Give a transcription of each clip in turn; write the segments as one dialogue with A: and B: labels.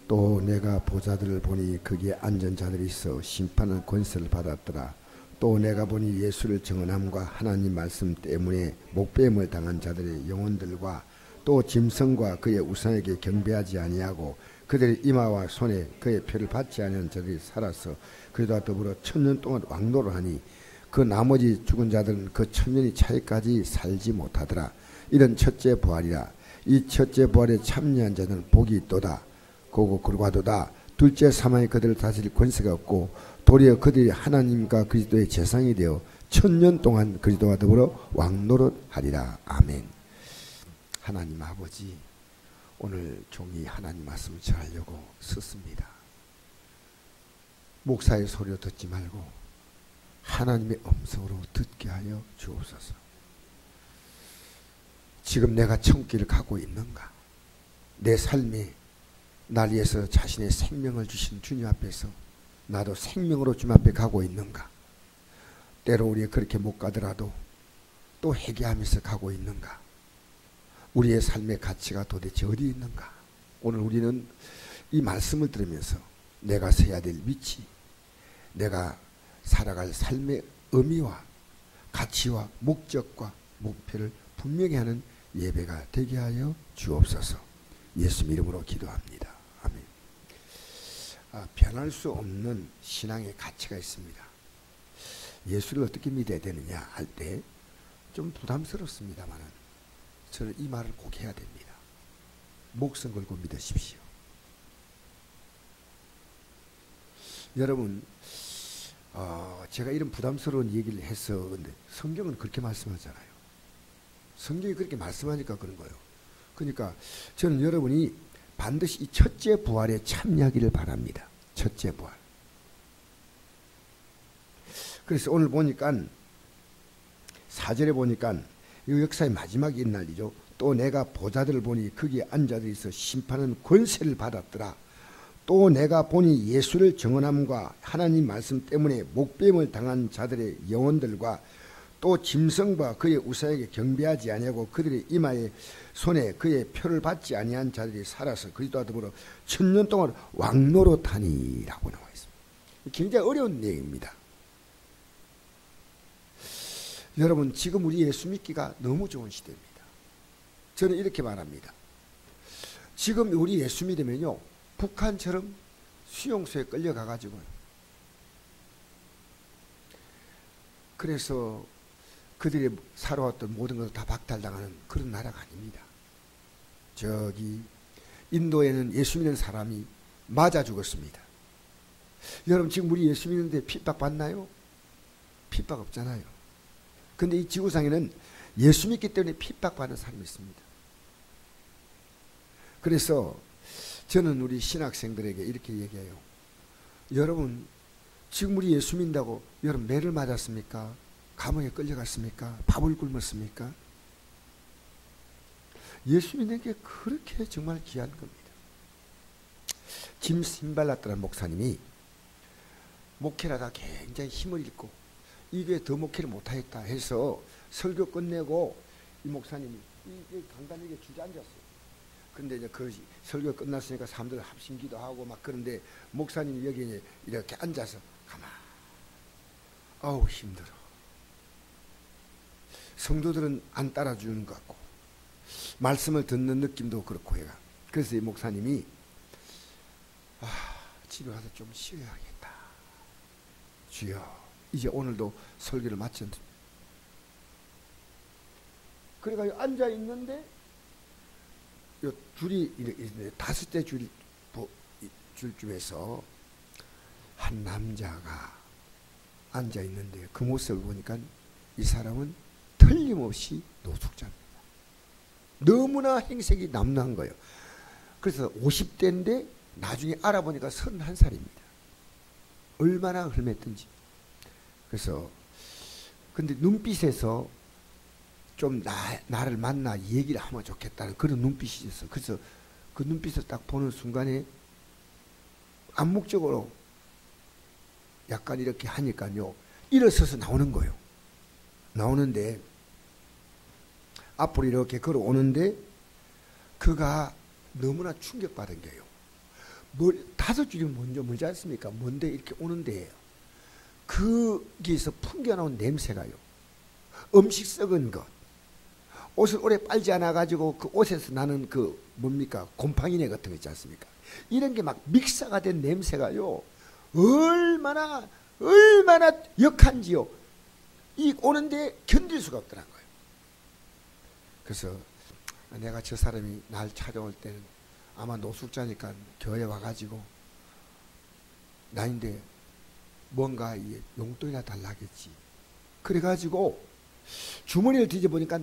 A: 또 내가 보자들을 보니 거기에 앉은 자들이 있어 심판하는 권세를 받았더라. 또 내가 보니 예수를 증언함과 하나님 말씀 때문에 목배임을 당한 자들의 영혼들과 또 짐승과 그의 우상에게 경배하지 아니하고 그들의 이마와 손에 그의 표를 받지 아니한 자들이 살아서 그들과 더불어 1000년 동안 왕노를 하니 그 나머지 죽은 자들은 그 1000년이 차이까지 살지 못하더라. 이런 첫째 부활이라. 이 첫째 부활에 참여한 자들은 복이 있도다. 고고 그러과도다. 둘째 사망이 그들을 다스릴 권세가 없고 도리어 그들이 하나님과 그리스도의 재상이 되어 1000년 동안 그리스도와 더불어 왕노릇하리라. 아멘. 하나님 아버지, 오늘 종이 하나님 말씀을 전하려고 썼습니다. 목사의 소리로 듣지 말고 하나님의 음성으로 듣게 하여 주옵소서. 지금 내가 천국을 가고 있는가? 내 삶에 날 위해서 자신의 생명을 주신 주님 앞에서 나도 생명으로 주님 앞에 가고 있는가? 때로 우리가 그렇게 못 가더라도 또 회개하면서 가고 있는가? 우리의 삶의 가치가 도대체 어디 있는가? 오늘 우리는 이 말씀을 들으면서 내가 서야 될 위치, 내가 살아갈 삶의 의미와 가치와 목적과 목표를 분명히 하는 예배가 되게 하여 주옵소서. 예수 이름으로 기도합니다. 아멘. 변할 수 없는 신앙의 가치가 있습니다. 예수를 어떻게 믿어야 되느냐 할 때 좀 부담스럽습니다만 저는 이 말을 꼭 해야 됩니다. 목숨 걸고 믿으십시오. 여러분, 제가 이런 부담스러운 얘기를 해서 근데 성경은 그렇게 말씀하잖아요. 성경이 그렇게 말씀하니까 그런 거예요. 그러니까 저는 여러분이 반드시 이 첫째 부활에 참여하기를 바랍니다. 첫째 부활. 그래서 오늘 보니까 4절에 보니까 이 역사의 마지막 날이죠. 또 내가 보자들을 보니 거기에 앉아들 있어 심판하는 권세를 받았더라. 또 내가 보니 예수를 증언함과 하나님 말씀 때문에 목배임을 당한 자들의 영혼들과 또 짐승과 그의 우상에게 경배하지 아니하고 그들의 이마에 손에 그의 표를 받지 아니한 자들이 살아서 그리스도와 더불어 1000년 동안 왕노릇하니라고 나와 있습니다. 굉장히 어려운 내용입니다. 여러분, 지금 우리 예수 믿기가 너무 좋은 시대입니다. 저는 이렇게 말합니다. 지금 우리 예수 믿으면요, 북한처럼 수용소에 끌려가가지고 그래서 그들이 살아왔던 모든 것을 다 박탈당하는 그런 나라가 아닙니다. 저기 인도에는 예수 믿는 사람이 맞아 죽었습니다. 여러분, 지금 우리 예수 믿는데 핍박 받나요? 핍박 없잖아요. 근데 이 지구상에는 예수 믿기 때문에 핍박받는 사람이 있습니다. 그래서 저는 우리 신학생들에게 이렇게 얘기해요. 여러분, 지금 우리 예수 믿는다고 여러분 매를 맞았습니까? 감옥에 끌려갔습니까? 밥을 굶었습니까? 예수 믿는 게 그렇게 정말 귀한 겁니다. 짐 심발라트라는 목사님이 목회하다 굉장히 힘을 잃고 이게 더 목회를 못하겠다 해서 설교 끝내고 이 목사님이 이 강단에게 주저앉았어요. 근데 이제 그 설교 끝났으니까 사람들 합심기도 하고 막 그런데 목사님이 여기 이렇게 앉아서 가만. 아우 힘들어. 성도들은 안 따라주는 것 같고 말씀을 듣는 느낌도 그렇고 해가. 그래서 이 목사님이 집에 가서 좀 쉬어야겠다. 주여. 이제 오늘도 설교를 마쳤는데 그래가지고 앉아 있는데 요 줄이 다섯째 줄쯤에서 한 남자가 앉아 있는데 그 모습을 보니까 이 사람은 틀림없이 노숙자입니다. 너무나 행색이 남루한 거예요. 그래서 50대인데 나중에 알아보니까 31살입니다. 얼마나 헐맸든지. 그래서 근데 눈빛에서 좀 나를 만나 얘기를 하면 좋겠다는 그런 눈빛이 있어. 그래서 그 눈빛을 딱 보는 순간에 암묵적으로 약간 이렇게 하니까요, 일어서서 나오는 거예요. 나오는데 앞으로 이렇게 걸어오는데 그가 너무나 충격받은 거예요. 다섯 줄이 먼저 뭔지 아십니까? 뭔데 이렇게 오는데요. 거기서 풍겨나온 냄새가요. 음식 썩은 것. 옷을 오래 빨지 않아가지고 그 옷에서 나는 그 뭡니까? 곰팡이네 같은 거 있지 않습니까? 이런 게 막 믹서가 된 냄새가요. 얼마나 역한지요. 이 오는데 견딜 수가 없더란 거예요. 그래서 내가 저 사람이 날 찾아올 때는 아마 노숙자니까 교회 와가지고 나인데 뭔가 용돈이나 달라겠지. 그래가지고 주머니를 뒤져보니까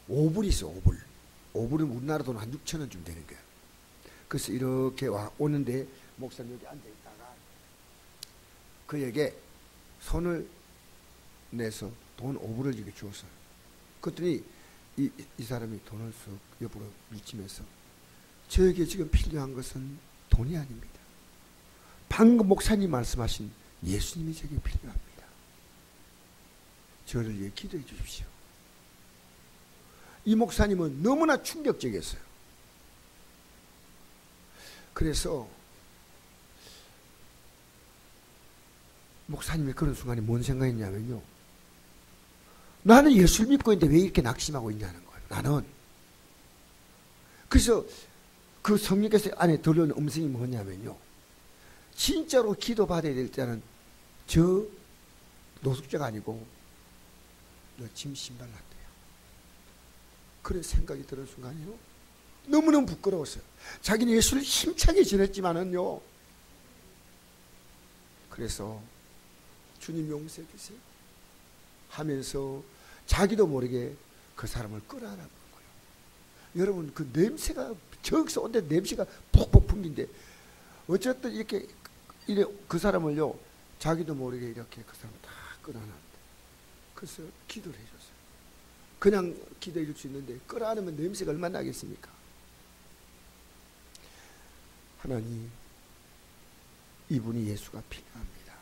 A: 5불이 있어. 5불. 5불은 우리나라 돈 한 6,000원쯤 되는 거야. 그래서 이렇게 오는데 목사님 여기 앉아있다가 그에게 손을 내서 돈 5불을 이렇게 주었어요. 그랬더니 이 사람이 돈을 쑥 옆으로 밀치면서 저에게 지금 필요한 것은 돈이 아닙니다. 방금 목사님 말씀하신 예수님이 제게 필요합니다. 저를 위해 기도해 주십시오. 이 목사님은 너무나 충격적이었어요. 그래서 목사님이 그런 순간에 뭔 생각했냐면요. 나는 예수를 믿고 있는데 왜 이렇게 낙심하고 있냐는 거예요. 나는. 그래서 그 성령께서 안에 들려오는 음성이 뭐냐면요. 진짜로 기도받아야 될 때는 저 노숙자가 아니고 너 짐 신발 놨대요. 그런 생각이 드는 순간이요. 너무너무 부끄러웠어요. 자기는 예수를 힘차게 전했지만은요. 그래서 주님 용서해 주세요 하면서 자기도 모르게 그 사람을 끌어안는 거예요. 여러분 그 냄새가 저기서 온데 냄새가 폭폭 풍긴데 어쨌든 이렇게 그 사람을요 자기도 모르게 이렇게 그 사람을 다 끌어안았는데 그래서 기도를 해줬어요. 그냥 기도해 줄 수 있는데 끌어안으면 냄새가 얼마나 나겠습니까? 하나님 이분이 예수가 필요합니다.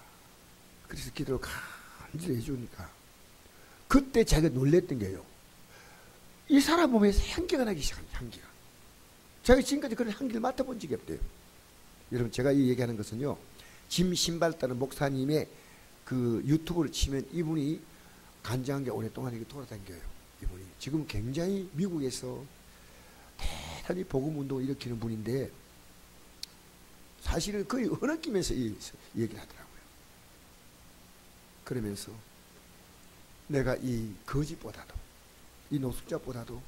A: 그래서 기도를 간절히 해주니까 그때 자기가 놀랬던 게요. 이 사람 몸에서 향기가 나기 시작합니다. 향기가. 자기가 지금까지 그런 향기를 맡아본 적이 없대요. 여러분 제가 이 얘기하는 것은요. 짐 신발 따는 목사님의 그 유튜브를 치면 이분이 간증한 오랫동안 이렇게 돌아다녀요. 이분이 지금 굉장히 미국에서 대단히 복음 운동을 일으키는 분인데 사실은 거의 흐느끼면서 이 얘기를 하더라고요. 그러면서 내가 이 거짓보다도 이 노숙자보다도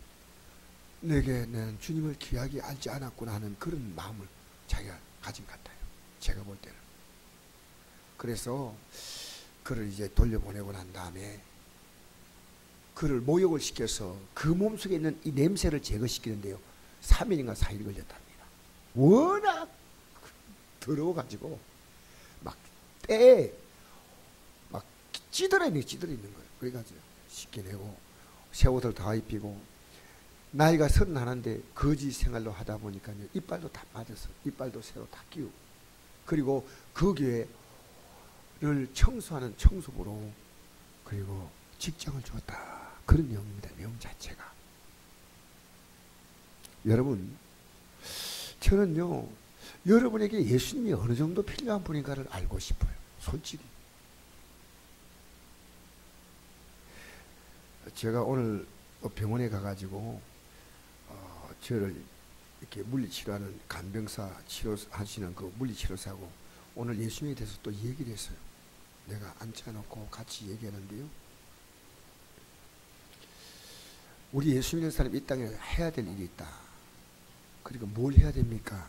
A: 내게 난 주님을 귀하게 알지 않았구나 하는 그런 마음을 자기가 가진 것 같아요. 제가 볼 때는. 그래서 그를 이제 돌려보내고 난 다음에 그를 모욕을 시켜서 그 몸속에 있는 이 냄새를 제거시키는데요. 3일인가 4일 걸렸답니다. 워낙 더러워가지고 막 찌들어 있는 거예요. 그래가지고 씻겨내고 새 옷을 다 입히고 나이가 31인데 거지 생활로 하다 보니까 이빨도 다 빠져서 이빨도 새로 다 끼우고 그리고 그 교회를 청소하는 청소부로 그리고 직장을 주었다. 그런 내용입니다. 내용 자체가. 여러분 저는요 여러분에게 예수님이 어느 정도 필요한 분인가를 알고 싶어요. 솔직히. 제가 오늘 병원에 가가지고 저를 이렇게 물리치료하는 간병사 치료하시는 그 물리치료사하고 오늘 예수님에 대해서 또 얘기를 했어요. 내가 앉혀놓고 같이 얘기하는데요. 우리 예수 믿는 사람이 이 땅에 해야 될 일이 있다. 그리고 뭘 해야 됩니까?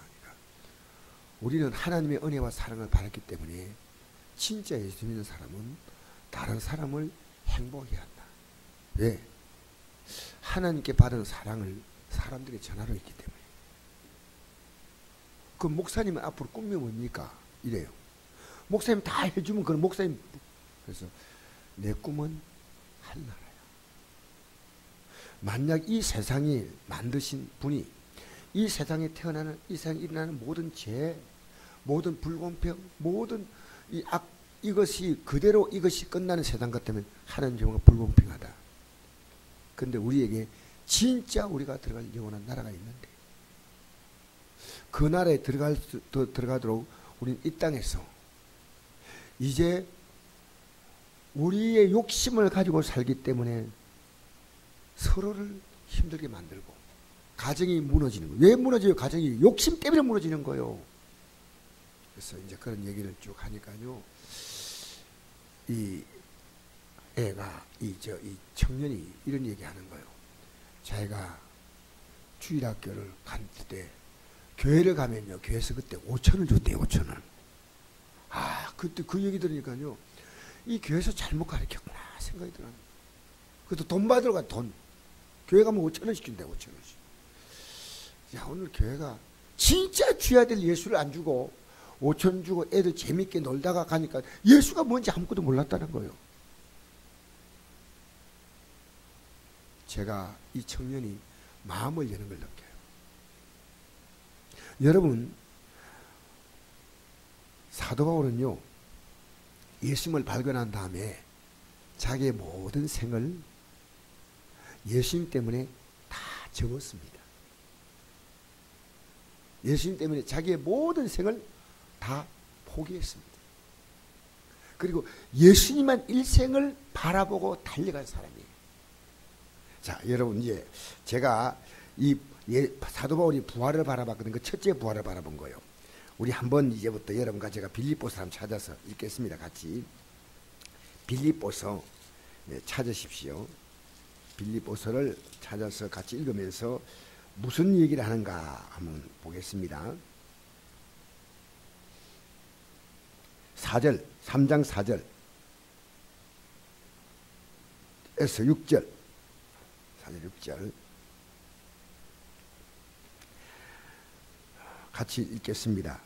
A: 우리는 하나님의 은혜와 사랑을 받았기 때문에 진짜 예수 믿는 사람은 다른 사람을 행복하게 한다. 왜? 하나님께 받은 사랑을 사람들이 전하러 있기 때문에. 그 목사님은 앞으로 꿈이 뭡니까? 이래요. 목사님 다 해주면 그런 목사님. 그래서 내 꿈은 하늘나라야. 만약 이 세상이 만드신 분이 이 세상에 태어나는 이 세상에 일어나는 모든 죄, 모든 불공평, 모든 이 악, 이것이 그대로 이것이 끝나는 세상 같다면 하나님 정말 불공평하다. 그런데 우리에게 진짜 우리가 들어갈 영원한 나라가 있는데 그 나라에 들어가도록 우리는 이 땅에서 이제 우리의 욕심을 가지고 살기 때문에 서로를 힘들게 만들고 가정이 무너지는 거예요. 왜 무너져요? 가정이 욕심 때문에 무너지는 거예요. 그래서 이제 그런 얘기를 쭉 하니까요, 이 애가 이 청년이 이런 얘기하는 거예요. 자기가 주일학교를 간 때 교회를 가면요, 교회에서 그때 5천을 줬대요. 5천을. 그때 그 얘기 들으니까요, 이 교회에서 잘못 가르쳤구나 생각이 들어요. 그것도 돈 받으러 가. 돈. 교회 가면 5천원씩 준대. 5천원씩. 야, 오늘 교회가 진짜 줘야 될 예수를 안 주고 5천 주고 애들 재밌게 놀다가 가니까 예수가 뭔지 아무것도 몰랐다는 거예요. 제가 이 청년이 마음을 여는 걸 느껴요. 여러분, 사도 바울은요, 예수님을 발견한 다음에 자기의 모든 생을 예수님 때문에 다 접었습니다. 예수님 때문에 자기의 모든 생을 다 포기했습니다. 그리고 예수님만 일생을 바라보고 달려간 사람이에요. 자, 여러분, 이제 제가 이 사도 바울이 부활을 바라봤거든요. 그 첫째 부활을 바라본 거예요. 우리 한번 이제부터 여러분과 제가 빌립보서 한번 찾아서 읽겠습니다. 같이 빌립보서 찾으십시오. 빌립보서를 찾아서 같이 읽으면서 무슨 얘기를 하는가 한번 보겠습니다. 4절, 3장 4절에서 6절, 4절 6절 같이 읽겠습니다.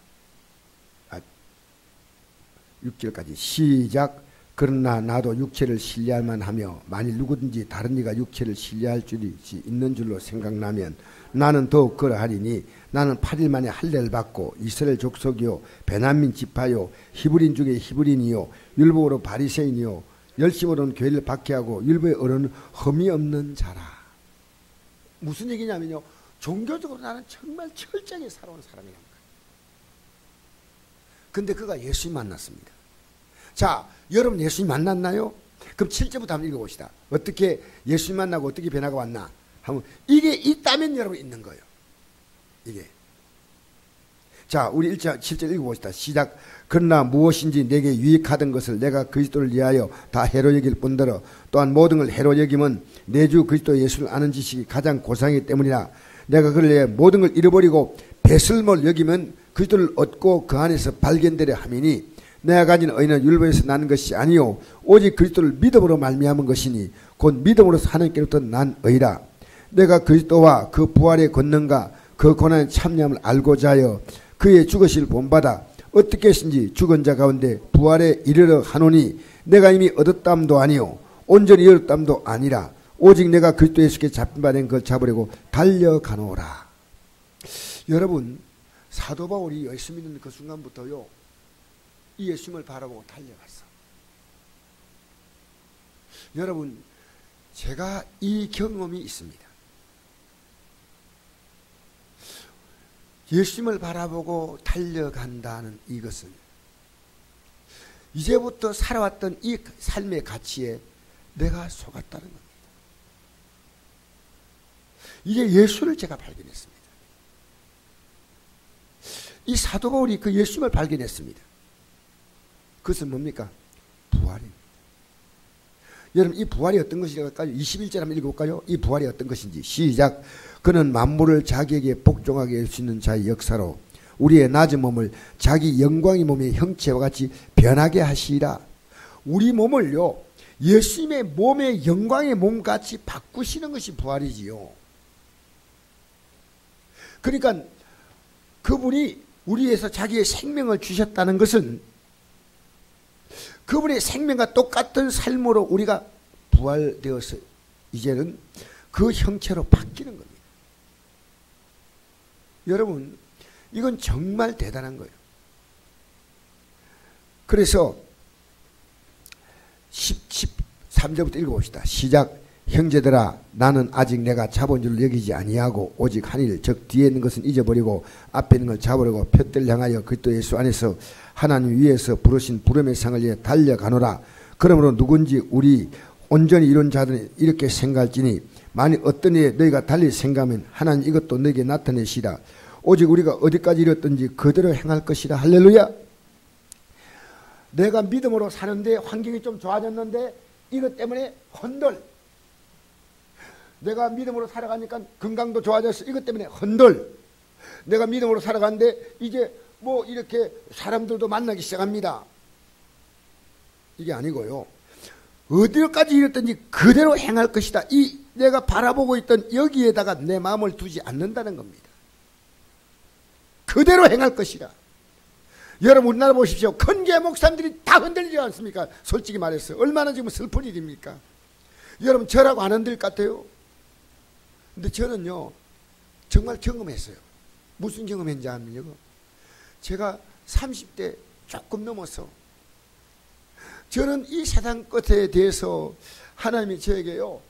A: 6절까지 시작. 그러나 나도 육체를 신뢰할 만하며 만일 누구든지 다른 이가 육체를 신뢰할 줄이 있는 줄로 생각나면 나는 더욱 그러하리니 나는 8일 만에 할례를 받고 이스라엘 족속이요 베냐민 지파요 히브리인 중에 히브리인이요 율법으로 바리새인이요 열심으로는 교회를 박해하고 율법의 어른은 흠이 없는 자라. 무슨 얘기냐면요, 종교적으로 나는 정말 철저하게 살아온 사람이란 거예요. 근데 그가 예수님 만났습니다. 자, 여러분 예수님 만났나요? 그럼 7절부터 한번 읽어봅시다. 어떻게 예수님 만나고 어떻게 변화가 왔나? 한번 이게 있다면 여러분 있는 거예요. 이게. 자, 우리 1절 7절 읽어봅시다. 시작. 그러나 무엇인지 내게 유익하던 것을 내가 그리스도를 위하여 다 해로 여길 뿐더러 또한 모든 걸 해로 여김은 내 주 그리스도 예수를 아는 지식이 가장 고상이기 때문이라. 내가 그를 위해 모든 걸 잃어버리고 배설물 여기면 그리스도를 얻고 그 안에서 발견되려 함이니 내가 가진 의는 율법에서 나는 것이 아니요 오직 그리스도를 믿음으로 말미암은 것이니 곧 믿음으로서 하나님께로부터 난 의라. 내가 그리스도와 그 부활의 권능과 그 고난의 참여함을 알고자 하여 그의 죽으실 본받아 어떻게 했는지 죽은 자 가운데 부활에 이르러 하노니 내가 이미 얻었담도 아니요 온전히 얻었담도 아니라 오직 내가 그리스도 예수께 잡힌 바 된 걸 잡으려고 달려가노라. 여러분, 사도 바울이 예수 믿는 그 순간부터요, 이 예수님을 바라보고 달려갔어. 여러분, 제가 이 경험이 있습니다. 예수님을 바라보고 달려간다는 이것은 이제부터 살아왔던 이 삶의 가치에 내가 속았다는 겁니다. 이제 예수를 제가 발견했습니다. 이 사도 바울이 그 예수님을 발견했습니다. 그것은 뭡니까? 부활입니다. 여러분, 이 부활이 어떤 것일까요? 21절 한번 읽어볼까요? 이 부활이 어떤 것인지. 시작. 그는 만물을 자기에게 복종하게 할 수 있는 자의 역사로 우리의 낮은 몸을 자기 영광의 몸의 형체와 같이 변하게 하시리라. 우리 몸을요, 예수님의 몸의 영광의 몸같이 바꾸시는 것이 부활이지요. 그러니까 그분이 우리에서 자기의 생명을 주셨다는 것은 그분의 생명과 똑같은 삶으로 우리가 부활되어서 이제는 그 형체로 바뀌는 겁니다. 여러분, 이건 정말 대단한 거예요. 그래서 13절부터 읽어봅시다. 시작. 형제들아 나는 아직 내가 잡은 줄 여기지 아니하고 오직 한 일 즉 뒤에 있는 것은 잊어버리고 앞에 있는 걸 잡으려고 표대를 향하여 그리스도 예수 안에서 하나님 위에서 부르신 부름의 상을 위해 달려가노라. 그러므로 누군지 우리 온전히 이룬 자들은 이렇게 생각할지니 만일 어떤 일에 너희가 달리 생각하면 하나님 이것도 너희에게 나타내시라. 오직 우리가 어디까지 이뤘든지 그대로 행할 것이라. 할렐루야. 내가 믿음으로 사는데 환경이 좀 좋아졌는데 이것 때문에 헌들. 내가 믿음으로 살아가니까 건강도 좋아졌어. 이것 때문에 헌들. 내가 믿음으로 살아가는데 이제 뭐 이렇게 사람들도 만나기 시작합니다. 이게 아니고요. 어디까지 이랬든지 그대로 행할 것이다. 이 내가 바라보고 있던 여기에다가 내 마음을 두지 않는다는 겁니다. 그대로 행할 것이다. 여러분 우리나라 보십시오. 큰교회 목사님들이 다 흔들리지 않습니까? 솔직히 말해서 얼마나 지금 슬픈 일입니까? 여러분 저라고 안 흔들 것 같아요. 근데 저는요 정말 경험했어요. 무슨 경험했는지 아면요, 제가 30대 조금 넘어서 저는 이 세상 것에 대해서 하나님이 저에게요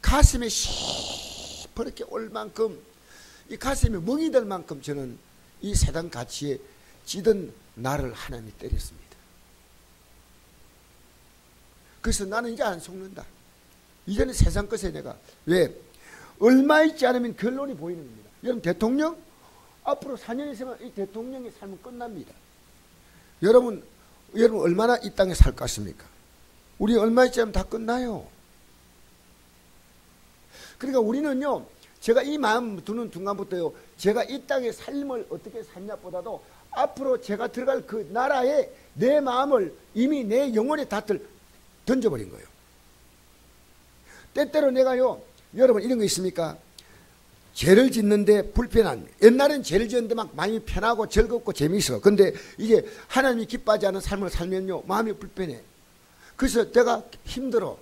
A: 가슴에 시퍼렇게 올 만큼 이 가슴에 멍이 들 만큼 저는 이 세상 가치에 찌든 나를 하나님이 때렸습니다. 그래서 나는 이제 안 속는다. 이제는 세상 것에 내가 왜 얼마 있지 않으면 결론이 보이는 겁니다. 여러분 대통령 앞으로 4년 있으면 이 대통령의 삶은 끝납니다. 여러분 얼마나 이 땅에 살 것 같습니까? 우리 얼마 있지 않으면 다 끝나요. 그러니까 우리는요 제가 이 마음 두는 순간부터요 제가 이 땅의 삶을 어떻게 살냐보다도 앞으로 제가 들어갈 그 나라에 내 마음을 이미 내 영혼의 닷을 던져버린 거예요. 때때로 내가요 여러분 이런 거 있습니까? 죄를 짓는데 불편한, 옛날엔 죄를 짓는데 막 많이 편하고 즐겁고 재미있어. 근데 이제 하나님이 기뻐하지 않은 삶을 살면요 마음이 불편해. 그래서 내가 힘들어.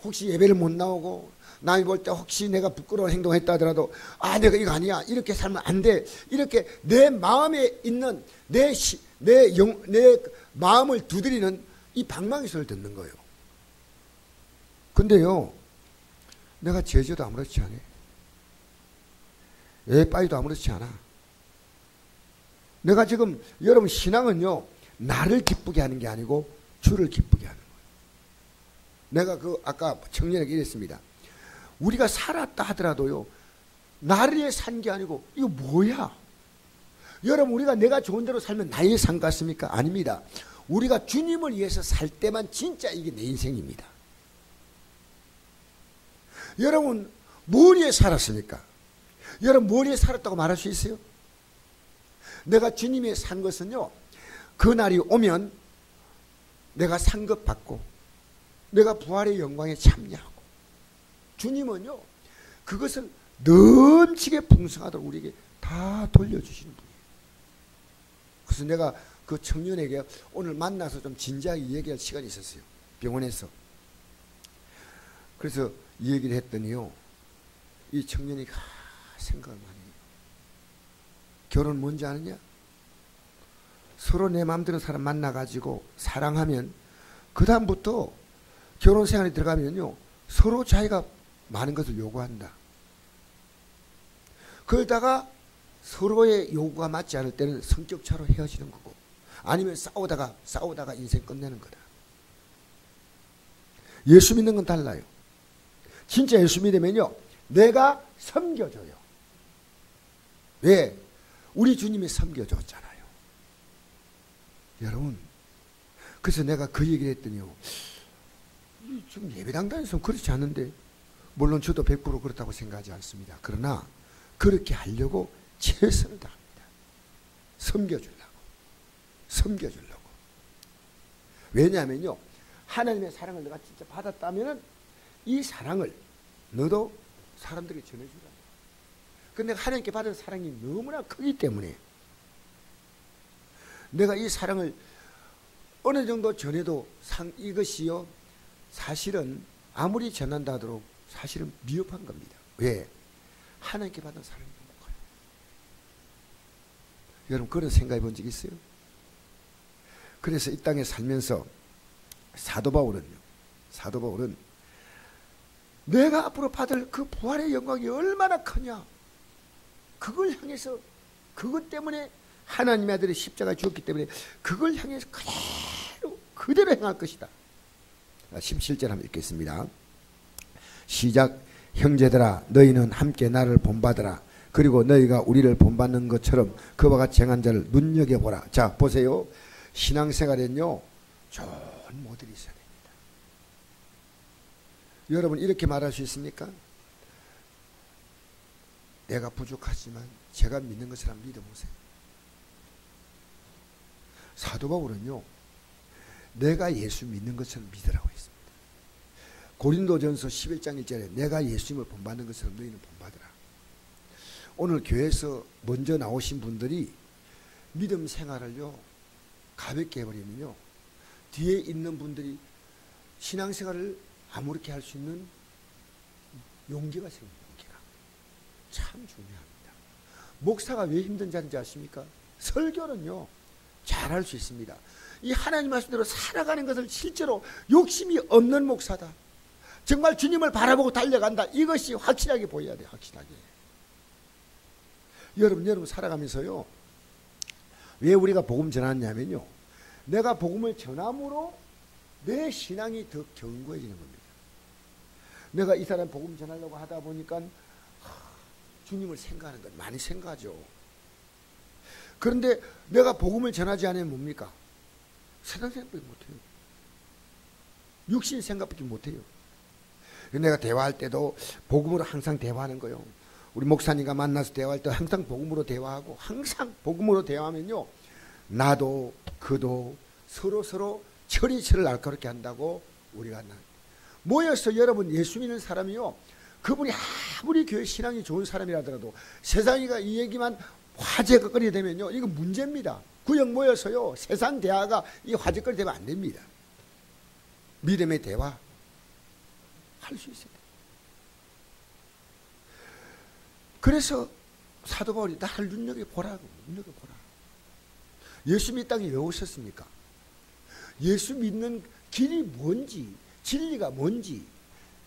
A: 혹시 예배를 못 나오고 남이 볼 때 혹시 내가 부끄러운 행동했다 하더라도 내가 이거 아니야 이렇게 살면 안 돼. 이렇게 내 마음에 있는 내 마음을 두드리는 이 방망이 소리를 듣는 거예요. 근데요 내가 죄져도 아무렇지 않아. 애빠이도 아무렇지 않아. 내가 지금 여러분 신앙은요 나를 기쁘게 하는 게 아니고 주를 기쁘게 하는 거예요. 내가 아까 청년에게 이랬습니다. 우리가 살았다 하더라도요 나를 위해 산 게 아니고 이거 뭐야? 여러분 우리가 내가 좋은 대로 살면 나의 산 같습니까? 아닙니다. 우리가 주님을 위해서 살 때만 진짜 이게 내 인생입니다. 여러분 뭘 위해 살았습니까? 여러분 뭘 위해 살았다고 말할 수 있어요? 내가 주님이 산 것은요 그날이 오면 내가 상급받고 내가 부활의 영광에 참여하고 주님은요 그것을 넘치게 풍성하도록 우리에게 다 돌려주시는 분이에요. 그래서 내가 그 청년에게 오늘 만나서 좀 진지하게 얘기할 시간이 있었어요. 병원에서. 그래서 이 얘기를 했더니요 이 청년이 생각을 많이 해요. 결혼 뭔지 아느냐? 서로 내 마음 드는 사람 만나가지고 사랑하면 그 다음부터 결혼 생활에 들어가면요 서로 자기가 많은 것을 요구한다. 그러다가 서로의 요구가 맞지 않을 때는 성격차로 헤어지는 거고 아니면 싸우다가 인생 끝내는 거다. 예수 믿는 건 달라요. 진짜 예수 믿으면요 내가 섬겨줘요. 왜? 우리 주님이 섬겨줬잖아요. 여러분 그래서 내가 그 얘기를 했더니요 좀 예배당 다니면서 그렇지 않은데 물론 저도 100% 그렇다고 생각하지 않습니다. 그러나 그렇게 하려고 최선을 다합니다. 섬겨주려고. 왜냐하면요 하나님의 사랑을 내가 진짜 받았다면 이 사랑을 너도 사람들에게 전해주라. 근데 내가 하나님께 받은 사랑이 너무나 크기 때문에 내가 이 사랑을 어느 정도 전해도 이것이요 사실은 아무리 전한다 하도록 사실은 미흡한 겁니다. 왜? 하나님께 받은 사랑이 너무 커요. 여러분 그런 생각해 본 적 있어요? 그래서 이 땅에 살면서 사도 바울은 내가 앞으로 받을 그 부활의 영광이 얼마나 크냐. 그걸 향해서, 그것 때문에 하나님의 아들이 십자가에 죽었기 때문에 그걸 향해서 그대로 행할 것이다. 17절 한번 읽겠습니다. 시작. 형제들아 너희는 함께 나를 본받으라. 그리고 너희가 우리를 본받는 것처럼 그와 같이 행한 자를 눈여겨보라. 자 보세요. 신앙생활에는요 좋은 모델이 있어야 됩니다. 여러분 이렇게 말할 수 있습니까? 내가 부족하지만 제가 믿는 것을 한번 믿어보세요. 사도 바울은요 내가 예수 믿는 것처럼 믿으라고 했습니다. 고린도전서 11장 1절에 내가 예수님을 본받는 것처럼 너희는 본받으라. 오늘 교회에서 먼저 나오신 분들이 믿음 생활을요 가볍게 해버리면요 뒤에 있는 분들이 신앙생활을 아무렇게 할 수 있는 용기가 생깁니다. 용기가 참 중요합니다. 목사가 왜 힘든 자인지 아십니까? 설교는요 잘할 수 있습니다. 이 하나님 말씀대로 살아가는 것을 실제로 욕심이 없는 목사다. 정말 주님을 바라보고 달려간다. 이것이 확실하게 보여야 돼요. 확실하게. 여러분 살아가면서요 왜 우리가 복음 전하냐면요 내가 복음을 전함으로 내 신앙이 더 견고해지는 겁니다. 내가 이 사람 복음 전하려고 하다 보니까 주님을 생각하는 건 많이 생각하죠. 그런데 내가 복음을 전하지 않으면 뭡니까? 세상 생각밖에 못해요. 육신 생각밖에 못해요. 내가 대화할 때도 복음으로 항상 대화하는 거예요. 우리 목사님과 만나서 대화할 때 항상 복음으로 대화하고 항상 복음으로 대화하면요 나도 그도 서로 철이 날카롭게 한다고 우리가 모여서 여러분 예수 믿는 사람이요 그분이 아무리 교회 신앙이 좋은 사람이라더라도 세상이가 이 얘기만 화제거리 되면요 이거 문제입니다. 구역 모여서요 세상 대화가 이 화제거리 되면 안 됩니다. 믿음의 대화 할 수 있어야 돼요. 그래서 사도 바울이 나를 눈여겨보라고. 눈여겨보라. 예수 믿다가 왜 오셨습니까? 예수 믿는 길이 뭔지 진리가 뭔지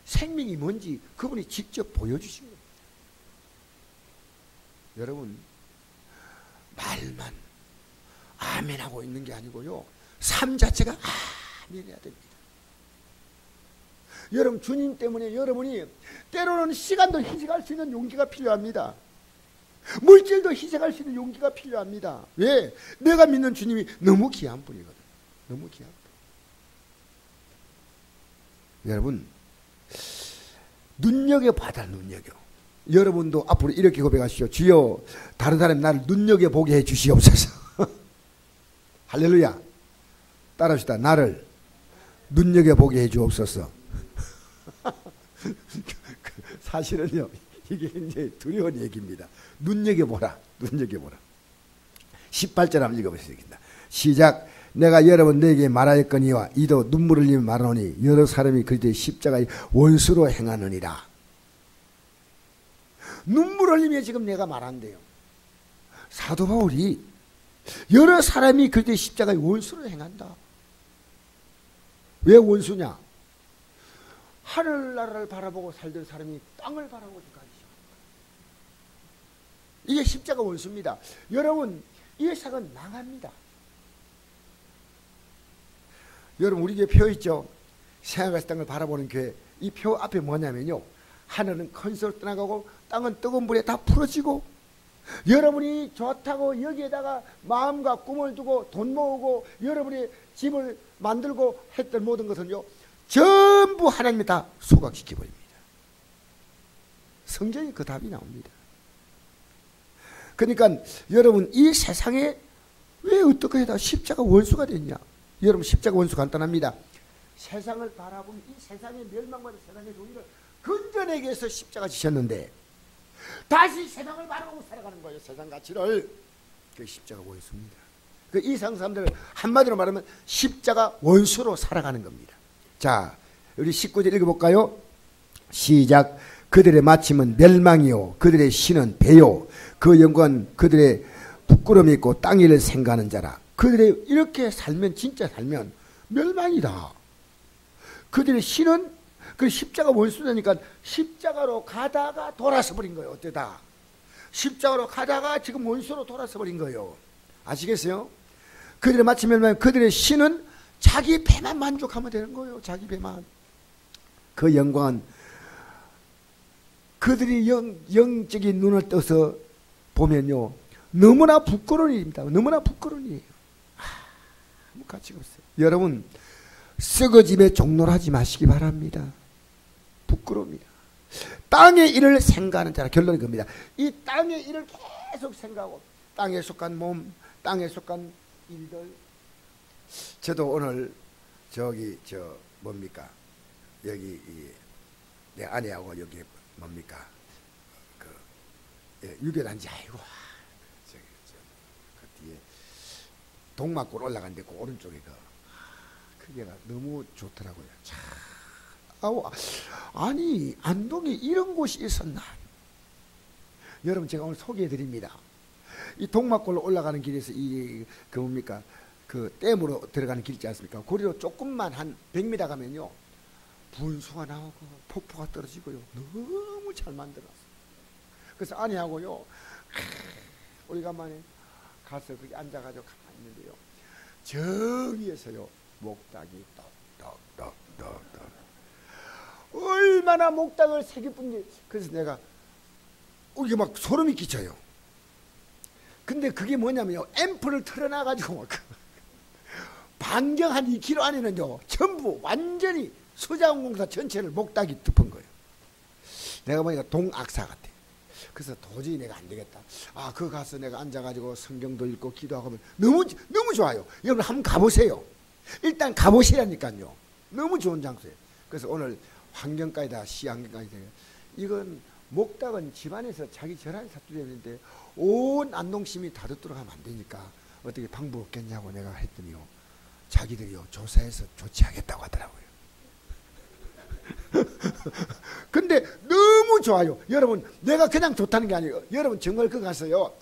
A: 생명이 뭔지 그분이 직접 보여주신 겁니다. 여러분 말만 아멘하고 있는 게 아니고요 삶 자체가 아멘해야 됩니다. 여러분 주님 때문에 여러분이 때로는 시간도 희생할 수 있는 용기가 필요합니다. 물질도 희생할 수 있는 용기가 필요합니다. 왜? 내가 믿는 주님이 너무 귀한 분이거든. 너무 귀한 분. 여러분 눈여겨봐라. 눈여겨. 여러분도 앞으로 이렇게 고백하시오. 주여 다른 사람 나를 눈여겨보게 해 주시옵소서. 할렐루야. 따라합시다. 나를 눈여겨보게 해 주옵소서. 사실은요 이게 굉장히 두려운 얘기입니다. 눈여겨보라. 눈여겨보라. 18절 한번 읽어보시겠습니다. 시작. 내가 여러 번 너에게 말하였거니와 이도 눈물을 흘리며 말하노니 여러 사람이 그때 십자가의 원수로 행하느니라. 눈물 흘리며 지금 내가 말한대요. 사도 바울이 여러 사람이 그때 십자가의 원수로 행한다. 왜 원수냐? 하늘나라를 바라보고 살던 사람이 땅을 바라보기까지 이게 십자가 원수입니다. 여러분 이 세상은 망합니다. 여러분 우리 교회 표 있죠? 생각의 땅을 바라보는 교회. 이 표 앞에 뭐냐면요 하늘은 컨스로 떠나가고 땅은 뜨거운 불에 다 풀어지고 여러분이 좋다고 여기에다가 마음과 꿈을 두고 돈 모으고 여러분이 집을 만들고 했던 모든 것은요 전부 하나님이 다 소각시켜버립니다. 성경에 그 답이 나옵니다. 그러니까 여러분 이 세상에 왜 어떻게 해다 십자가 원수가 됐냐? 여러분 십자가 원수 간단합니다. 세상을 바라보면 이 세상의 멸망과 세상의 종이를 건져내기 위해서 십자가 지셨는데 다시 세상을 바라보고 살아가는 거예요. 세상 가치를. 그 십자가 원수입니다. 그 이상 사람들을 한마디로 말하면 십자가 원수로 살아가는 겁니다. 자, 우리 19절 읽어볼까요? 시작. 그들의 마침은 멸망이요 그들의 신은 배요 그 영광은 그들의 부끄러움이 있고 땅 일을 생각하는 자라. 그들의 이렇게 살면 진짜 살면 멸망이다. 그들의 신은 그 십자가 원수되니까 십자가로 가다가 돌아서 버린 거예요. 어때다? 십자가로 가다가 지금 원수로 돌아서 버린 거예요. 아시겠어요? 그들의 마침에 그들의 신은 자기 배만 만족하면 되는 거예요. 자기 배만. 그 영광은 그들이 영적인 눈을 떠서 보면요, 너무나 부끄러운 일입니다. 너무나 부끄러운 일이에요. 아무 가치가 없어요. 여러분, 썩어짐에 종노하지 마시기 바랍니다. 부끄러웁니다. 땅의 일을 생각하는 자라. 결론이 겁니다. 이 땅의 일을 계속 생각하고, 땅에 속한 몸, 땅에 속한 일들. 저도 오늘 뭡니까, 여기 내 아내하고 여기 뭡니까, 유교단지. 아이고, 그 뒤에 동막골 올라간 데 그 오른쪽에 그게가 너무 좋더라고요. 참, 아니 안동에 이런 곳이 있었나. 여러분, 제가 오늘 소개해 드립니다. 이 동막골로 올라가는 길에서 뭡니까, 그 댐으로 들어가는 길 있지 않습니까? 거리로 조금만 한 100m 가면요, 분수가 나오고 폭포가 떨어지고요, 너무 잘 만들었어요. 그래서 아내하고요, 우리가 만에 가서 거기 앉아가지고 가만히 있는데요, 저 위에서요, 목닭이 떡떡떡떡 얼마나 목닭을 새겨뿐지. 그래서 내가 이게 막 소름이 끼쳐요. 근데 그게 뭐냐면요, 앰프를 틀어놔가지고 막 반경 한 2km 안에는요, 전부 완전히 수자원공사 전체를 목닭이 덮은 거예요. 내가 보니까 동악사 같아. 그래서 도저히 내가 안 되겠다. 그거 가서 내가 앉아가지고 성경도 읽고 기도하고 하면 너무 좋아요. 여러분 한번 가보세요. 일단 가보시라니까요. 너무 좋은 장소예요. 그래서 오늘 환경까지다, 시환경까지다. 이건 목닭은 집안에서 자기 절한에 사투리했는데 온 안동시민이 다 듣도록 하면 안 되니까 어떻게 방법 없겠냐고 내가 했더니요, 자기들이요 조사해서 조치하겠다고 하더라고요. 근데 너무 좋아요. 여러분, 내가 그냥 좋다는 게 아니에요. 여러분 정말 그 가서요,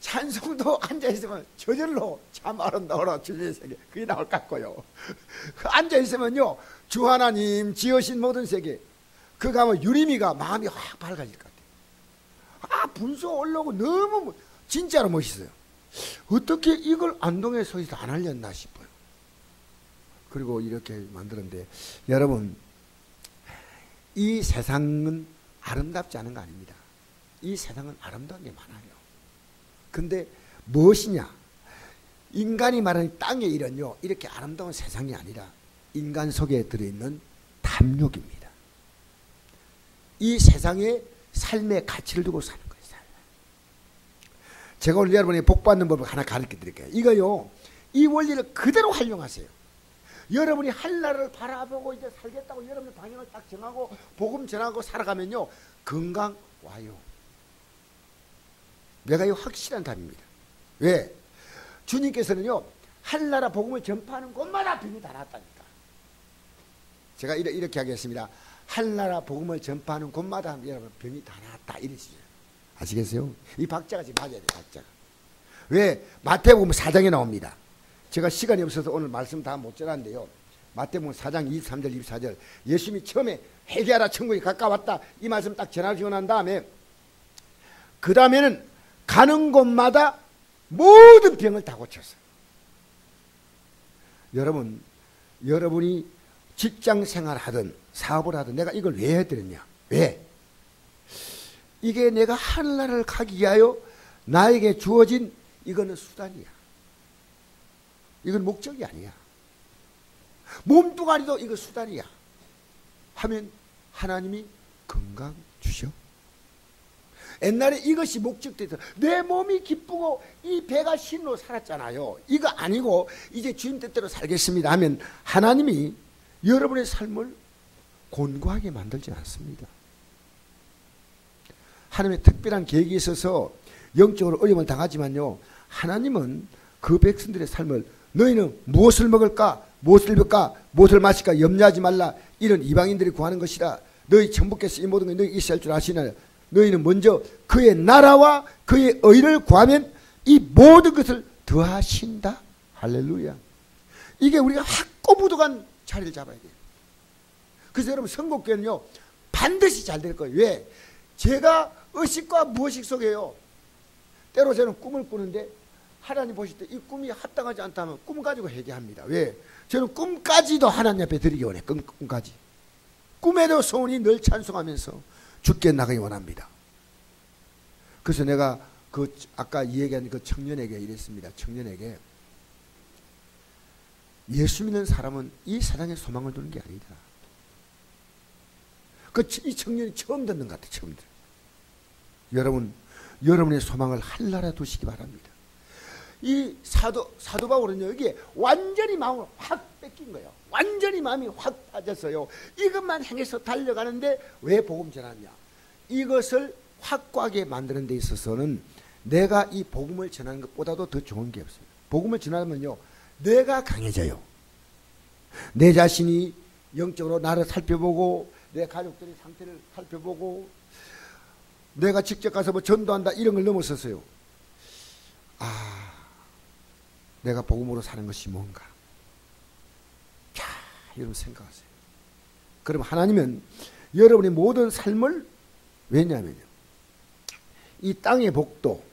A: 찬송도 앉아있으면 저절로 참 아름다워라 주님의 세계 그게 나올 것 같고요. 앉아있으면요, 주 하나님 지으신 모든 세계 그 가면 유리미가 마음이 확 밝아질 것 같아요. 분수가 올라오고 너무 진짜로 멋있어요. 어떻게 이걸 안동에 서서 안 알렸나 싶어요. 그리고 이렇게 만들었는데, 여러분, 이 세상은 아름답지 않은 거 아닙니다. 이 세상은 아름다운 게 많아요. 근데 무엇이냐? 인간이 말하는 땅의 일은요, 이렇게 아름다운 세상이 아니라 인간 속에 들어있는 탐욕입니다. 이 세상에 삶의 가치를 두고 사는 거예요. 제가 오늘 여러분에게 복받는 법을 하나 가르쳐 드릴게요. 이거요, 이 원리를 그대로 활용하세요. 여러분이 한나라를 바라보고 이제 살겠다고 여러분의 방향을 딱 정하고 복음 전하고 살아가면요, 건강 와요. 내가 이거 확실한 답입니다. 왜? 주님께서는요, 한나라 복음을 전파하는 곳마다 병이 다 났다니까. 제가 이렇게 하겠습니다. 한나라 복음을 전파하는 곳마다 여러분 병이 다 났다 이러시죠. 아시겠어요? 이 박자가 지금 맞아야 돼요. 박자가. 왜? 마태복음 4장에 나옵니다. 제가 시간이 없어서 오늘 말씀 다 못 전하는데요, 마태복음 4장 23절 24절 예수님이 처음에 회개하라 천국이 가까웠다 이 말씀 딱 전하시고 난 다음에 그 다음에는 가는 곳마다 모든 병을 다 고쳤어요. 여러분이 직장 생활하든 사업을 하든 내가 이걸 왜 해드렸냐? 왜? 이게 내가 하늘나라를 가기 위하여 나에게 주어진, 이거는 수단이야. 이건 목적이 아니야. 몸뚱아리도 이거 수단이야. 하면 하나님이 건강 주셔. 옛날에 이것이 목적돼서 내 몸이 기쁘고 이 배가 신으로 살았잖아요. 이거 아니고 이제 주님 뜻대로 살겠습니다 하면 하나님이 여러분의 삶을 곤고하게 만들지 않습니다. 하나님의 특별한 계획이 있어서 영적으로 어려움을 당하지만요, 하나님은 그 백성들의 삶을, 너희는 무엇을 먹을까, 무엇을 입을까, 무엇을 마실까 염려하지 말라, 이런 이방인들이 구하는 것이라. 너희 천부께서 이 모든 것이 너희 있어야 할 줄 아시나. 너희는 먼저 그의 나라와 그의 의를 구하면 이 모든 것을 더하신다. 할렐루야. 이게 우리가 확고부동한 자리를 잡아야 돼요. 그래서 여러분 선곡교회는요 반드시 잘 될 거예요. 왜? 제가 의식과 무의식 속에요. 때로 저는 꿈을 꾸는데 하나님 보실 때 이 꿈이 합당하지 않다면 꿈 가지고 회개합니다. 왜? 저는 꿈까지도 하나님 앞에 드리기 원해. 꿈까지. 꿈에도 소원이 늘 찬송하면서 죽게 나가기 원합니다. 그래서 내가 그 아까 얘기한 그 청년에게 이랬습니다. 청년에게 예수 믿는 사람은 이 세상에 소망을 두는 게 아니다. 이 청년이 처음 듣는 것 같아요. 처음 듣는. 여러분의 소망을 하늘나라 두시기 바랍니다. 이 사도 바울은요, 이게 완전히 마음을 확 뺏긴 거예요. 완전히 마음이 확 빠졌어요. 이것만 행해서 달려가는데 왜 복음 전하냐? 이것을 확고하게 만드는 데 있어서는 내가 이 복음을 전하는 것보다도 더 좋은 게 없어요. 복음을 전하면요, 내가 강해져요. 내 자신이 영적으로 나를 살펴보고 내 가족들의 상태를 살펴보고 내가 직접 가서 뭐 전도한다 이런 걸 넘어섰어요. 내가 복음으로 사는 것이 뭔가. 자, 여러분 생각하세요. 그럼 하나님은 여러분의 모든 삶을, 왜냐하면요, 이 땅의 복도,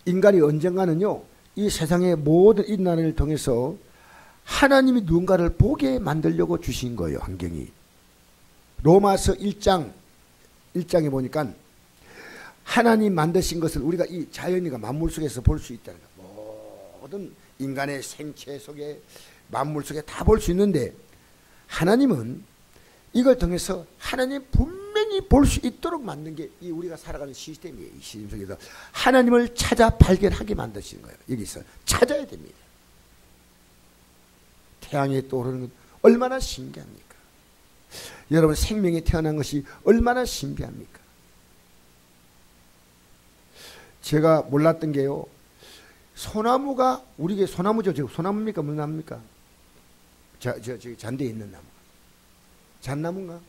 A: 인간이 언젠가는요 이 세상의 모든 일어나는 일을 통해서 하나님이 누군가를 보게 만들려고 주신 거예요. 환경이. 로마서 1장에 보니까 하나님 만드신 것을 우리가 이 자연이가 만물 속에서 볼 수 있다는 거예요. 모든 인간의 생체 속에 만물 속에 다 볼 수 있는데 하나님은 이걸 통해서 하나님 분명히 볼 수 있도록 만든 게 이 우리가 살아가는 시스템이에요. 이 시스템 속에서 하나님을 찾아 발견하게 만드신 거예요. 여기서 찾아야 됩니다. 태양이 떠오르는 건 얼마나 신기합니까? 여러분 생명이 태어난 것이 얼마나 신비합니까? 제가 몰랐던 게요, 소나무가 우리에게 소나무죠. 소나무입니까? 물나무입니까? 저기 잔디에 있는 나무. 잣나무인가?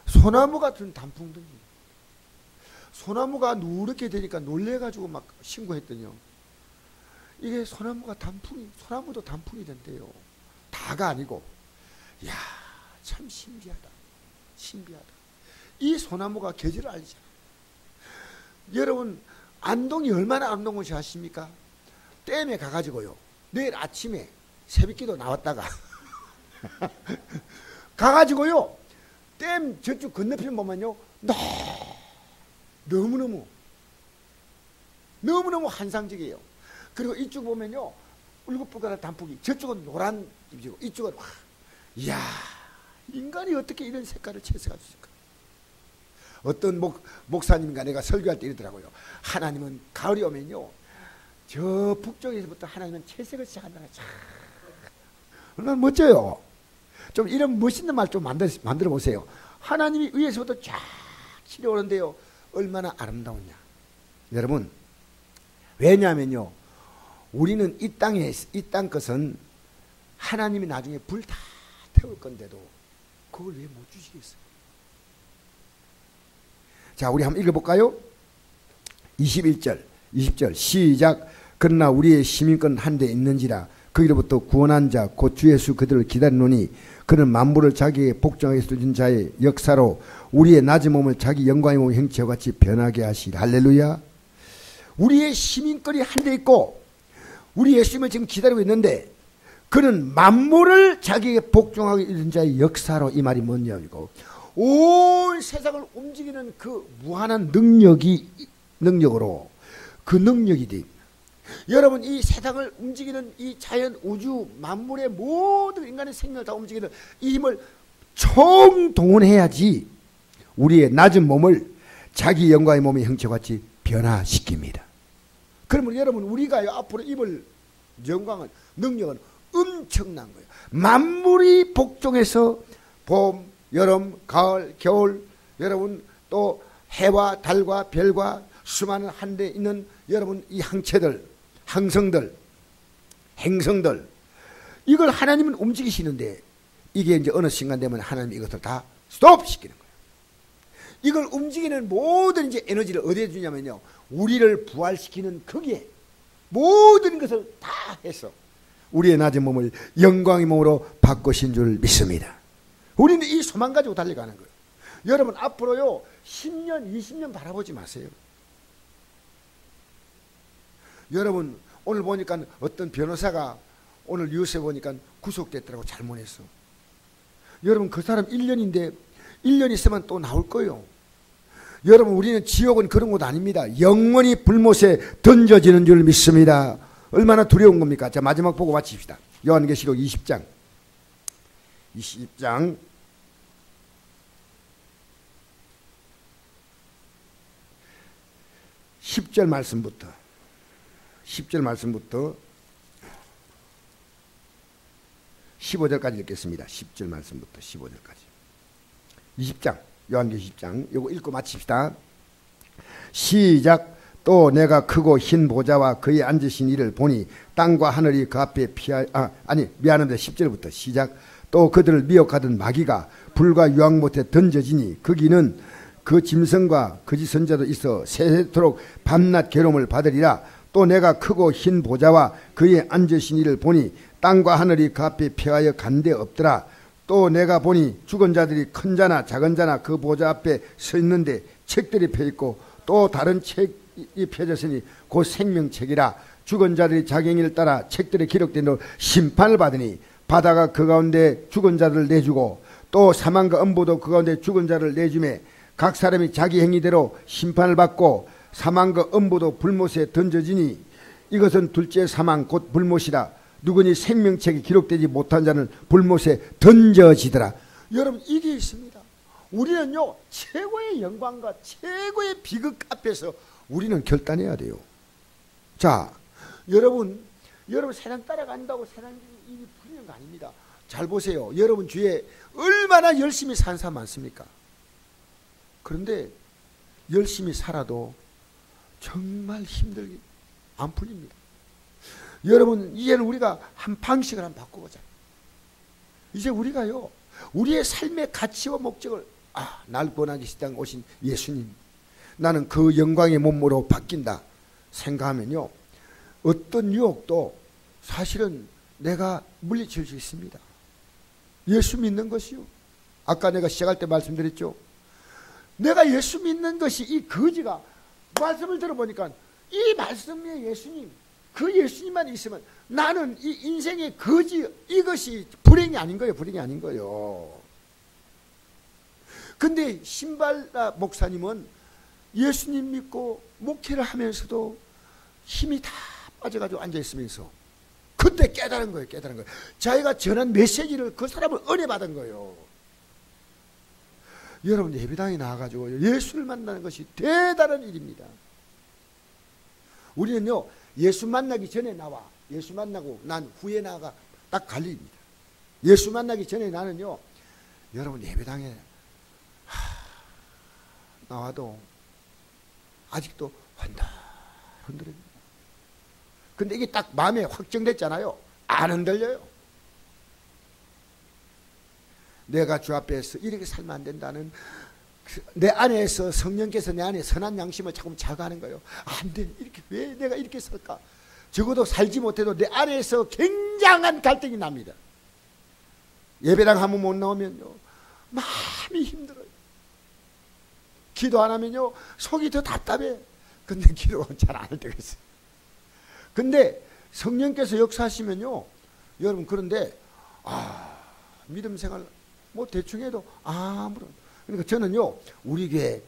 A: 소나무 같은 단풍들이. 소나무가 누렇게 되니까 놀래가지고 막 신고했더니요, 이게 소나무도 단풍이 된대요. 다가 아니고. 이야, 참 신비하다. 이 소나무가 계절을 알잖아. 여러분 안동이 얼마나 아름다운 곳이 아십니까? 댐에 가가지고요, 내일 아침에 새벽기도 나왔다가 가가지고요 댐 저쪽 건너편 보면요 너무너무 환상적이에요. 그리고 이쪽 보면요 울긋불긋한 단풍이, 저쪽은 노란 잎이고 이쪽은 이야, 인간이 어떻게 이런 색깔을 채색할 수 있을까? 어떤 목사님과 내가 설교할 때 이러더라고요. 하나님은 가을이 오면요 저 북쪽에서부터 하나님은 채색을 시작한다. 얼마나 멋져요. 좀 이런 멋있는 말 좀 만들어 보세요. 하나님이 위에서부터 쫙 치려오는데요 얼마나 아름다우냐. 여러분, 왜냐하면요 우리는 이 땅 것은 하나님이 나중에 불 다 태울 건데도 그걸 왜 못 주시겠어요? 자, 우리 한번 읽어볼까요? 21절, 20절 시작. 그러나 우리의 시민권 한 데 있는지라 거기로부터 구원한 자 곧 주 예수 그들을 기다리노니 그는 만물을 자기에게 복종하게 해준 자의 역사로 우리의 낮은 몸을 자기 영광의 몸 형체와 같이 변하게 하시리. 할렐루야. 우리의 시민권이 한 데 있고 우리 예수님을 지금 기다리고 있는데 그는 만물을 자기에게 복종하게 해준 자의 역사로, 이 말이 뭐냐고, 온 세상을 움직이는 그 무한한 능력으로 그 능력이 돼. 여러분, 이 세상을 움직이는 이 자연, 우주, 만물의 모든 인간의 생명을 다 움직이는 이 힘을 총동원해야지 우리의 낮은 몸을 자기 영광의 몸의 형체와 같이 변화시킵니다. 그러면 여러분, 우리가 앞으로 입을 영광은, 능력은 엄청난 거예요. 만물이 복종해서 봄, 여름, 가을, 겨울, 여러분 또 해와 달과 별과 수많은 한데 있는 여러분 이 항체들, 항성들, 행성들, 이걸 하나님은 움직이시는데 이게 이제 어느 순간 되면 하나님이 이것을 다 스톱시키는 거예요. 이걸 움직이는 모든 이제 에너지를 어디에 주냐면요, 우리를 부활시키는 거기에 모든 것을 다 해서 우리의 낮은 몸을 영광의 몸으로 바꾸신 줄 믿습니다. 우리는 이 소망 가지고 달려가는 거예요. 여러분 앞으로요 10년 20년 바라보지 마세요. 여러분 오늘 보니까 어떤 변호사가 오늘 뉴스에 보니까 구속됐더라고. 잘못했어. 여러분 그 사람 1년인데 1년 있으면 또 나올 거예요. 여러분 우리는 지옥은 그런 곳 아닙니다. 영원히 불못에 던져지는 줄 믿습니다. 얼마나 두려운 겁니까? 자, 마지막 보고 마칩시다. 요한계시록 20장 10절 말씀부터 15절까지 읽겠습니다. 10절 말씀부터 15절까지. 20장 요한계시록 20장 요거 읽고 마칩시다. 시작. 또 내가 크고 흰 보좌와 그에 앉으신 이를 보니 땅과 하늘이 그 앞에 미안합니다. 10절부터 시작. 또 그들을 미혹하던 마귀가 불과 유황 못에 던져지니 거기는 그 짐승과 거짓 선자도 있어 세세토록 밤낮 괴로움을 받으리라. 또 내가 크고 흰 보좌와 그에 앉으신 이를 보니 땅과 하늘이 그 앞에 펴하여 간데 없더라. 또 내가 보니 죽은 자들이 큰 자나 작은 자나 그 보좌 앞에 서 있는데 책들이 펴 있고 또 다른 책이 펴졌으니 곧 생명책이라. 죽은 자들이 자기 행위를 따라 책들에 기록된 대로 심판을 받으니 바다가 그 가운데 죽은 자들을 내주고 또 사망과 음부도 그 가운데 죽은 자를 내주매 각 사람이 자기 행위대로 심판을 받고 사망과 음부도 불못에 던져지니 이것은 둘째 사망 곧 불못이라. 누구니 생명책에 기록되지 못한 자는 불못에 던져지더라. 여러분 이게 있습니다. 우리는요 최고의 영광과 최고의 비극 앞에서 우리는 결단해야 돼요. 자, 여러분 세상 따라간다고 세상 일이 풀리는 거 아닙니다. 잘 보세요. 여러분 주위에 얼마나 열심히 사는 사람 많습니까? 그런데 열심히 살아도 정말 힘들게 안 풀립니다. 여러분 이제는 우리가 한 방식을 한번 바꿔보자. 이제 우리가요 우리의 삶의 가치와 목적을 날 구원하기 위해 땅에 오신 예수님, 나는 그 영광의 몸으로 바뀐다 생각하면요 어떤 유혹도 사실은 내가 물리칠 수 있습니다. 예수 믿는 것이요, 아까 내가 시작할 때 말씀드렸죠. 내가 예수 믿는 것이 이 거지가 말씀을 들어보니까 이 말씀의 예수님, 그 예수님만 있으면 나는 이 인생의 거지, 이것이 불행이 아닌 거예요. 불행이 아닌 거예요. 근데 신발라 목사님은 예수님 믿고 목회를 하면서도 힘이 다 빠져가지고 앉아있으면서 그때 깨달은 거예요. 깨달은 거예요. 자기가 전한 메시지를 그 사람을 은혜 받은 거예요. 여러분 예배당에 나와가지고 예수를 만나는 것이 대단한 일입니다. 우리는요 예수 만나기 전에 나와 예수 만나고 난 후에 나가 딱 갈립니다. 예수 만나기 전에 나는요 여러분 예배당에 나와도 아직도 흔들립니다. 근데 이게 딱 마음에 확정됐잖아요. 안 흔들려요. 내가 주 앞에서 이렇게 살면 안 된다는 내 안에서 성령께서 내 안에 선한 양심을 자꾸 자극하는 거예요. 안 돼. 이렇게 왜 내가 이렇게 살까? 적어도 살지 못해도 내 안에서 굉장한 갈등이 납니다. 예배당 한번 못 나오면요 마음이 힘들어요. 기도 안 하면요 속이 더 답답해. 근데 기도가 잘 안 할 때가 있어요. 근데 성령께서 역사하시면요 여러분 그런데 믿음 생활 뭐 대충 해도 아무런. 그러니까 저는요 우리 교회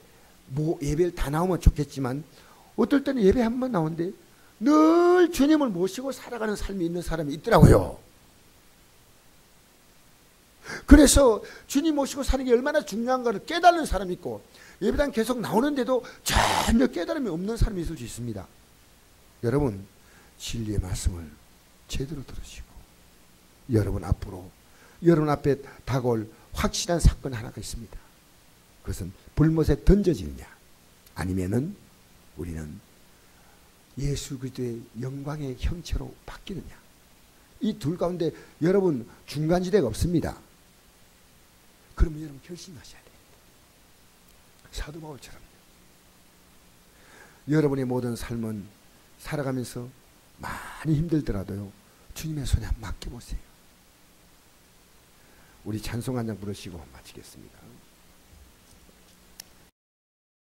A: 뭐 예배를 다 나오면 좋겠지만 어떨 때는 예배 한 번 나오는데 늘 주님을 모시고 살아가는 삶이 있는 사람이 있더라고요. 그래서 주님 모시고 사는 게 얼마나 중요한가를 깨닫는 사람이 있고 예배당 계속 나오는데도 전혀 깨달음이 없는 사람이 있을 수 있습니다. 여러분 진리의 말씀을 제대로 들으시고 여러분 앞으로 여러분 앞에 다가올 확실한 사건 하나가 있습니다. 그것은 불못에 던져지느냐 아니면은 우리는 예수 그리스도의 영광의 형체로 바뀌느냐. 이 둘 가운데 여러분 중간지대가 없습니다. 그러면 여러분 결심하셔야 돼요. 사도 바울처럼 여러분의 모든 삶은 살아가면서 많이 힘들더라도요 주님의 손에 맡겨보세요. 우리 찬송 한 장 부르시고 마치겠습니다.